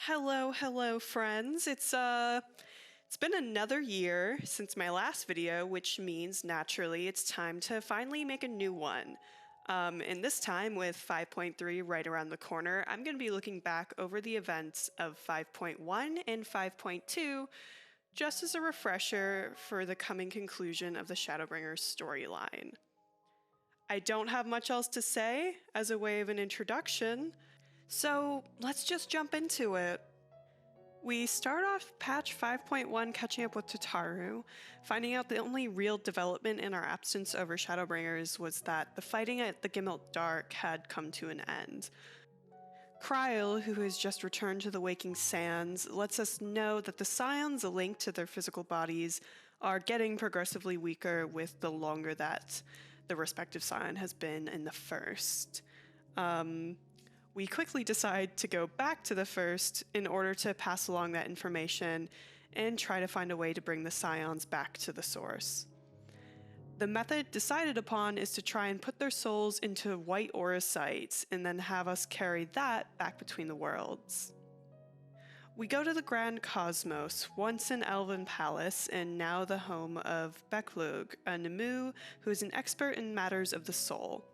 Hello, friends. It's been another year since my last video, which means naturally it's time to finally make a new one. And this time with 5.3 right around the corner, I'm going to be looking back over the events of 5.1 and 5.2 just as a refresher for the coming conclusion of the Shadowbringers storyline. I don't have much else to say as a way of an introduction, so let's just jump into it. We start off patch 5.1 catching up with Tataru, finding out the only real development in our absence over Shadowbringers was that the fighting at the Gimelt Dark had come to an end. Kryl, who has just returned to the Waking Sands, lets us know that the Scions linked to their physical bodies are getting progressively weaker with the longer that the respective Scion has been in the First. We quickly decide to go back to the First in order to pass along that information and try to find a way to bring the Scions back to the source. The method decided upon is to try and put their souls into white auricites and then have us carry that back between the worlds. We go to the Grand Cosmos, once an elven palace and now the home of Beklug, a Nemu who is an expert in matters of the soul.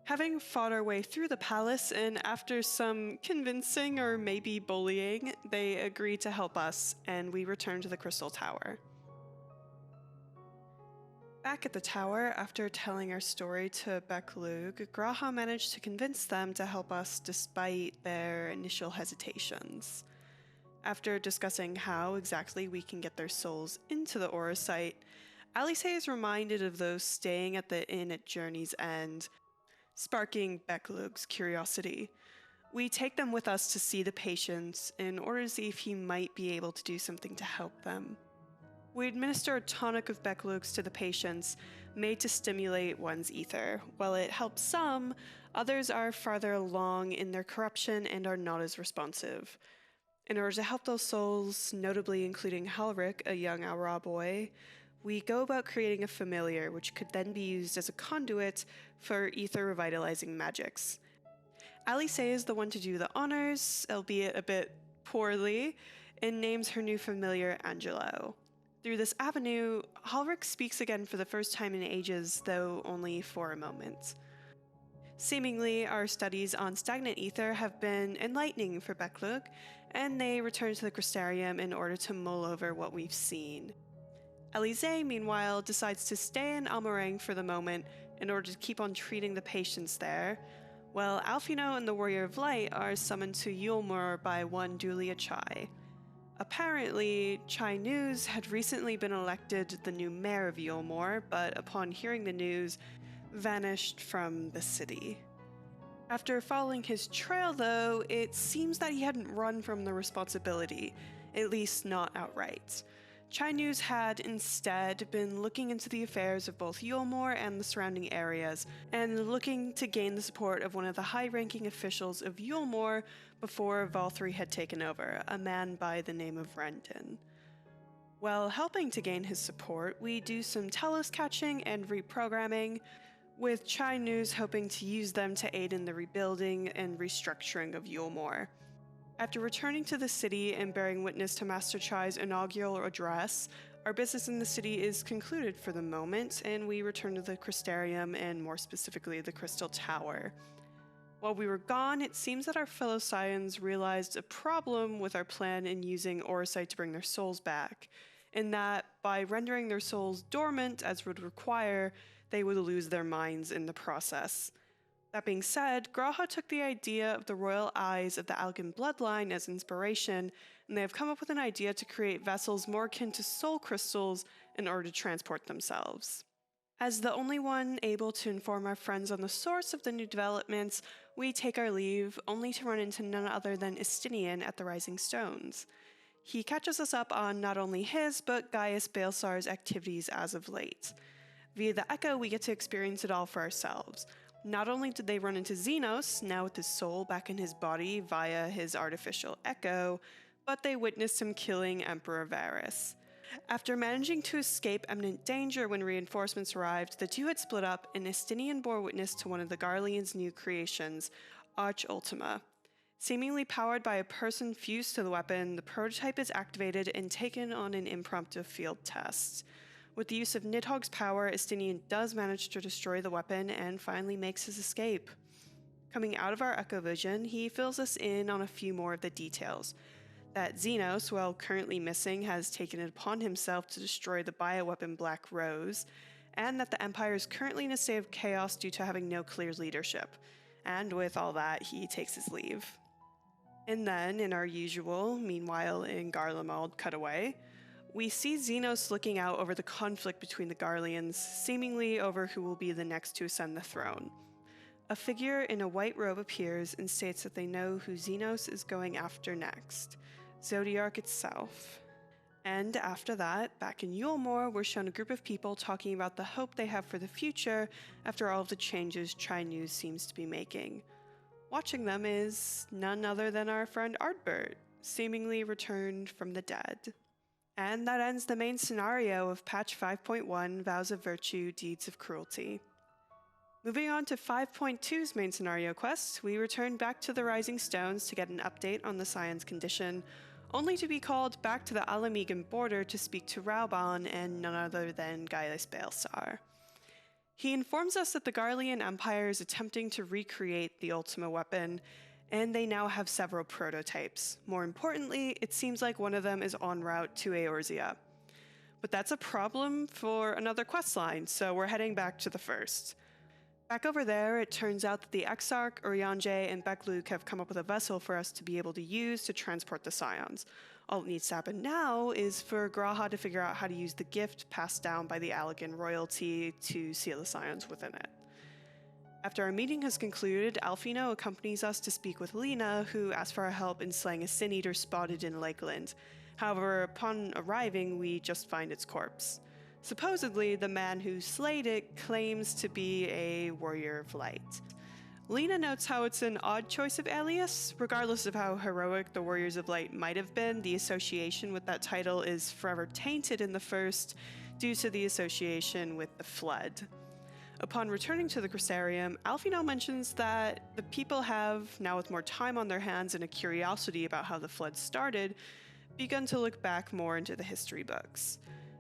Having fought our way through the palace and after some convincing or maybe bullying, they agree to help us and we return to the Crystal Tower. Back at the tower, after telling our story to Beklug, Graha managed to convince them to help us despite their initial hesitations. After discussing how exactly we can get their souls into the auricite, Alice is reminded of those staying at the inn at Journey's End, sparking Beklug's curiosity. We take them with us to see the patients in order to see if he might be able to do something to help them. We administer a tonic of Beklug's to the patients, made to stimulate one's ether. While it helps some, others are farther along in their corruption and are not as responsive. In order to help those souls, notably including Halric, a young Aura boy, we go about creating a familiar which could then be used as a conduit for ether revitalizing magics. Alice is the one to do the honors, albeit a bit poorly, and names her new familiar Angelo. Through this avenue, Halric speaks again for the first time in ages, though only for a moment. Seemingly, our studies on stagnant ether have been enlightening for Beklug, and they return to the Crystarium in order to mull over what we've seen. Alize, meanwhile, decides to stay in Almarang for the moment in order to keep on treating the patients there, while Alfino and the Warrior of Light are summoned to Yulmur by one Dulia Chai. Apparently, Chai News had recently been elected the new mayor of Yulmur, but upon hearing the news, vanished from the city. After following his trail, though, it seems that he hadn't run from the responsibility, at least not outright. Chai News had instead been looking into the affairs of both Yulmur and the surrounding areas, and looking to gain the support of one of the high-ranking officials of Yulmur before Valthree had taken over, a man by the name of Rendon. While helping to gain his support, we do some Telos catching and reprogramming, with Chai News hoping to use them to aid in the rebuilding and restructuring of Yulmur. After returning to the city and bearing witness to Master Chai's inaugural address, our business in the city is concluded for the moment, and we return to the Crystarium and more specifically the Crystal Tower. While we were gone, it seems that our fellow Scions realized a problem with our plan in using auricite to bring their souls back, in that by rendering their souls dormant as would require, they would lose their minds in the process. That being said, Graha took the idea of the royal eyes of the Algan bloodline as inspiration, and they have come up with an idea to create vessels more akin to soul crystals in order to transport themselves. As the only one able to inform our friends on the source of the new developments, we take our leave, only to run into none other than Istinian at the Rising Stones. He catches us up on not only his, but Gaius Baelsar's activities as of late. Via the Echo, we get to experience it all for ourselves. Not only did they run into Xenos, now with his soul back in his body via his artificial echo, but they witnessed him killing Emperor Varys. After managing to escape imminent danger when reinforcements arrived, the two had split up and Istinian bore witness to one of the Garlian's new creations, Arch Ultima. Seemingly powered by a person fused to the weapon, the prototype is activated and taken on an impromptu field test. With the use of Nidhogg's power, Estinian does manage to destroy the weapon and finally makes his escape. Coming out of our echovision, he fills us in on a few more of the details. That Xenos, while currently missing, has taken it upon himself to destroy the bioweapon Black Rose, and that the Empire is currently in a state of chaos due to having no clear leadership. And with all that, he takes his leave. And then, in our usual, meanwhile in Garlemald cutaway, we see Xenos looking out over the conflict between the Garlians, seemingly over who will be the next to ascend the throne. A figure in a white robe appears and states that they know who Xenos is going after next, Zodiark itself. And after that, back in Yulmore, we're shown a group of people talking about the hope they have for the future after all of the changes Tri-News seems to be making. Watching them is none other than our friend Ardbert, seemingly returned from the dead. And that ends the main scenario of Patch 5.1, Vows of Virtue, Deeds of Cruelty. Moving on to 5.2's main scenario quest, we return back to the Rising Stones to get an update on the Scion's condition, only to be called back to the Alamegan border to speak to Rauban and none other than Gaius Baelsar. He informs us that the Garlian Empire is attempting to recreate the Ultima weapon, and they now have several prototypes. More importantly, it seems like one of them is en route to Eorzea. But that's a problem for another questline, so we're heading back to the first. Back over there, it turns out that the Exarch, Urianger, and Bekluk have come up with a vessel for us to be able to use to transport the Scions. All that needs to happen now is for G'raha to figure out how to use the gift passed down by the Allegan royalty to seal the Scions within it. After our meeting has concluded, Alfino accompanies us to speak with Lena, who asks for our help in slaying a Sin Eater spotted in Lakeland. However, upon arriving, we just find its corpse. Supposedly, the man who slayed it claims to be a warrior of light. Lena notes how it's an odd choice of alias. Regardless of how heroic the Warriors of Light might have been, the association with that title is forever tainted in the first due to the association with the Flood. Upon returning to the Crystarium, Alfino mentions that the people have, now with more time on their hands and a curiosity about how the Flood started, begun to look back more into the history books.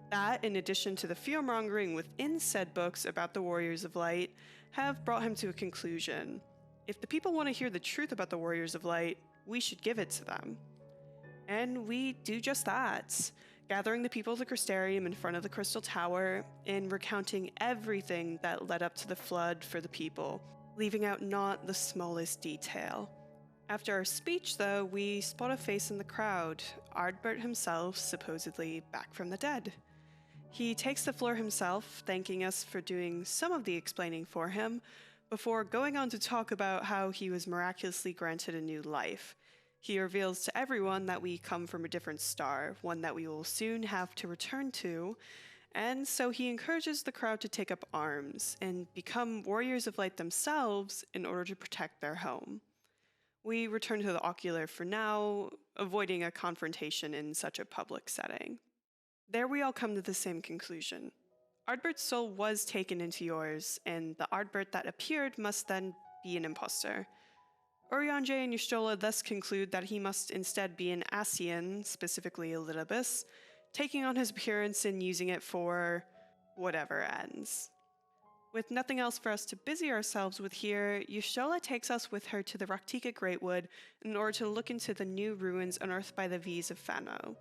That, in addition to the fear-mongering within said books about the Warriors of Light, have brought him to a conclusion. If the people want to hear the truth about the Warriors of Light, we should give it to them. And we do just that, gathering the people of the Crystarium in front of the Crystal Tower and recounting everything that led up to the Flood for the people, leaving out not the smallest detail. After our speech, though, we spot a face in the crowd, Ardbert himself, supposedly back from the dead. He takes the floor himself, thanking us for doing some of the explaining for him, before going on to talk about how he was miraculously granted a new life. He reveals to everyone that we come from a different star, one that we will soon have to return to, and so he encourages the crowd to take up arms and become warriors of light themselves in order to protect their home. We return to the ocular for now, avoiding a confrontation in such a public setting. There we all come to the same conclusion. Ardbert's soul was taken into yours, and the Ardbert that appeared must then be an imposter. Urianger and Y'shtola thus conclude that he must instead be an Ascian, specifically a Litobus, taking on his appearance and using it for whatever ends. With nothing else for us to busy ourselves with here, Y'shtola takes us with her to the Raktika Greatwood in order to look into the new ruins unearthed by the V's of Fano.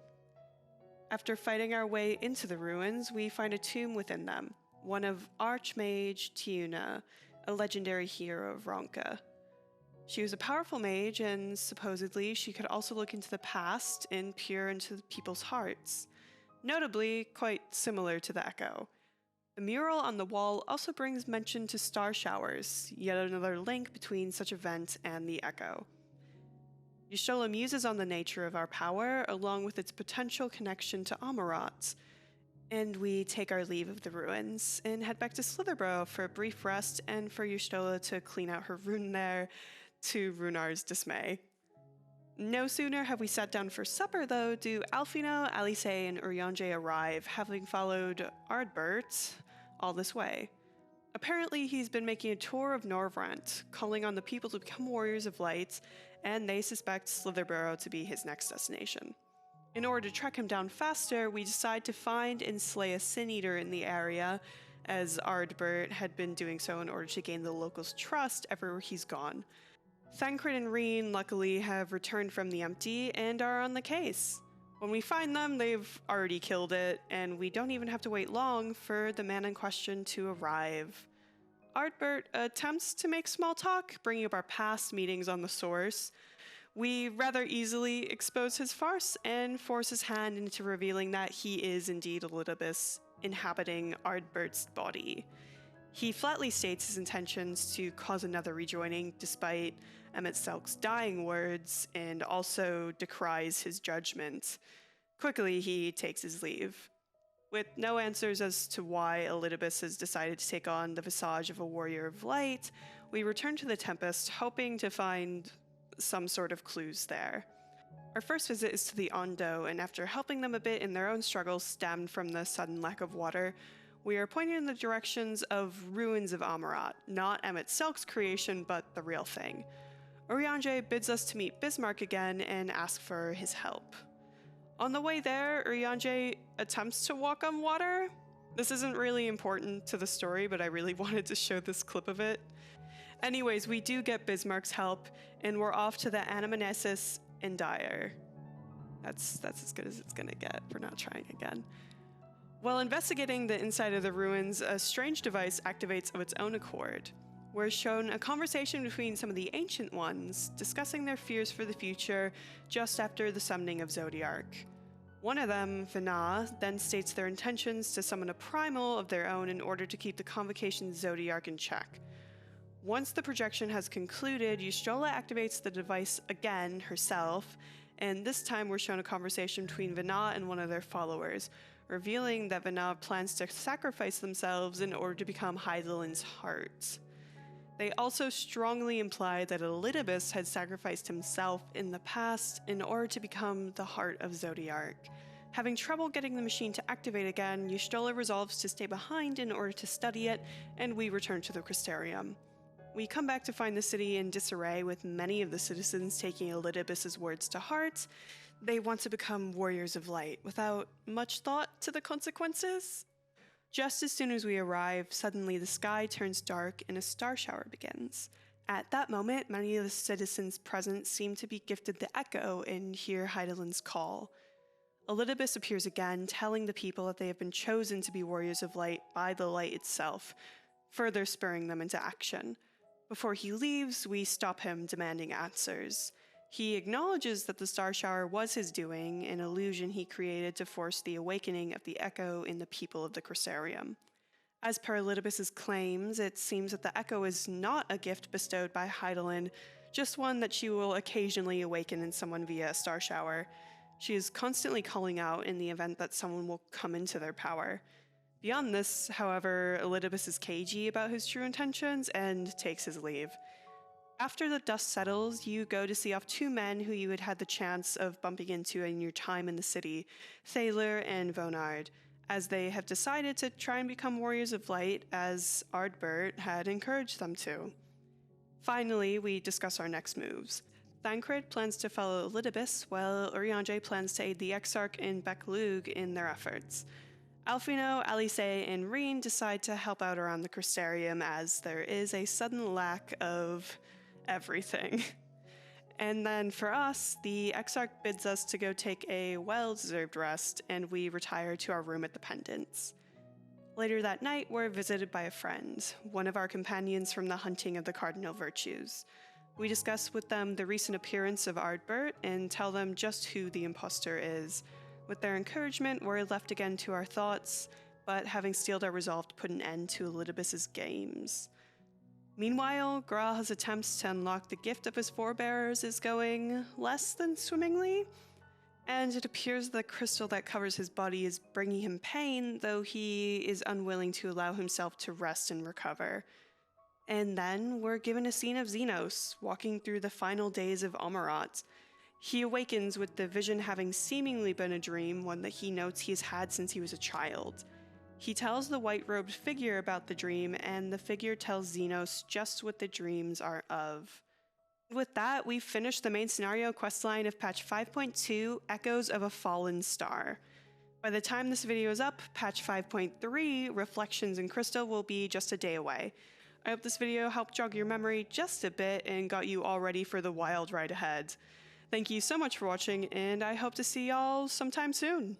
After fighting our way into the ruins, we find a tomb within them, one of Archmage Tiuna, a legendary hero of Ronka. She was a powerful mage, and supposedly she could also look into the past and peer into the people's hearts, notably quite similar to the Echo. The mural on the wall also brings mention to star showers, yet another link between such event and the Echo. Y'shtola muses on the nature of our power, along with its potential connection to Amarat, and we take our leave of the ruins and head back to Slitherborough for a brief rest and for Y'shtola to clean out her rune there, to Runar's dismay. No sooner have we sat down for supper, though, do Alfino, Alice, and Urianger arrive, having followed Ardbert all this way. Apparently, he's been making a tour of Norvrant, calling on the people to become warriors of light, and they suspect Slitherborough to be his next destination. In order to track him down faster, we decide to find and slay a Sin Eater in the area, as Ardbert had been doing so in order to gain the locals' trust everywhere he's gone. Thancred and Reen luckily have returned from the empty and are on the case. When we find them, they've already killed it, and we don't even have to wait long for the man in question to arrive. Ardbert attempts to make small talk, bringing up our past meetings on the source. We rather easily expose his farce and force his hand into revealing that he is indeed Elidibus, inhabiting Ardbert's body. He flatly states his intentions to cause another rejoining despite Emmett Selk's dying words, and also decries his judgment. Quickly, he takes his leave. With no answers as to why Elidibus has decided to take on the visage of a warrior of light, we return to the Tempest, hoping to find some sort of clues there. Our first visit is to the Ondo, and after helping them a bit in their own struggles stemmed from the sudden lack of water, we are pointed in the directions of ruins of Amarat, not Emmett Selk's creation, but the real thing. Urianger bids us to meet Bismarck again and ask for his help. On the way there, Urianger attempts to walk on water. This isn't really important to the story, but I really wanted to show this clip of it. Anyways, we do get Bismarck's help, and we're off to the Anamnesis in Dire. That's as good as it's gonna get for not trying again. While investigating the inside of the ruins, a strange device activates of its own accord. We're shown a conversation between some of the Ancient Ones, discussing their fears for the future just after the summoning of Zodiark. One of them, Vana, then states their intentions to summon a primal of their own in order to keep the Convocation Zodiark in check. Once the projection has concluded, Ystrola activates the device again herself, and this time we're shown a conversation between Vana and one of their followers, revealing that Vana plans to sacrifice themselves in order to become Hydaelyn's heart. They also strongly imply that Elidibus had sacrificed himself in the past in order to become the heart of Zodiark. Having trouble getting the machine to activate again, Ystrola resolves to stay behind in order to study it, and we return to the Crystarium. We come back to find the city in disarray, with many of the citizens taking Elidibus's words to heart. They want to become warriors of light without much thought to the consequences. Just as soon as we arrive, suddenly the sky turns dark and a star shower begins. At that moment, many of the citizens present seem to be gifted the echo and hear Hydaelyn's call. Elidibus appears again, telling the people that they have been chosen to be warriors of light by the light itself, further spurring them into action. Before he leaves, we stop him, demanding answers. He acknowledges that the star shower was his doing, an illusion he created to force the awakening of the echo in the people of the Crystarium. As per Elidibus's claims, it seems that the echo is not a gift bestowed by Hydaelyn, just one that she will occasionally awaken in someone via a star shower. She is constantly calling out in the event that someone will come into their power. Beyond this, however, Elidibus is cagey about his true intentions and takes his leave. After the dust settles, you go to see off two men who you had the chance of bumping into in your time in the city, Thaler and Vonard, as they have decided to try and become warriors of light, as Ardbert had encouraged them to. Finally, we discuss our next moves. Thancred plans to follow Elidibus, while Urianger plans to aid the Exarch and Beklug in their efforts. Alfino, Alice, and Reen decide to help out around the Crystarium, as there is a sudden lack of everything. And then for us, the Exarch bids us to go take a well-deserved rest, and we retire to our room at the Pendants. Later that night, we're visited by a friend, one of our companions from the hunting of the Cardinal Virtues. We discuss with them the recent appearance of Ardbert and tell them just who the impostor is. With their encouragement, we're left again to our thoughts, but having steeled our resolve to put an end to Elidibus's games. Meanwhile, Graha's attempts to unlock the gift of his forebears is going less than swimmingly, and it appears the crystal that covers his body is bringing him pain, though he is unwilling to allow himself to rest and recover. And then we're given a scene of Xenos walking through the final days of Amarat. He awakens with the vision having seemingly been a dream, one that he notes he has had since he was a child. He tells the white-robed figure about the dream, and the figure tells Xenos just what the dreams are of. With that, we've finished the main scenario questline of patch 5.2, Echoes of a Fallen Star. By the time this video is up, patch 5.3, Reflections in Crystal, will be just a day away. I hope this video helped jog your memory just a bit and got you all ready for the wild ride ahead. Thank you so much for watching, and I hope to see y'all sometime soon.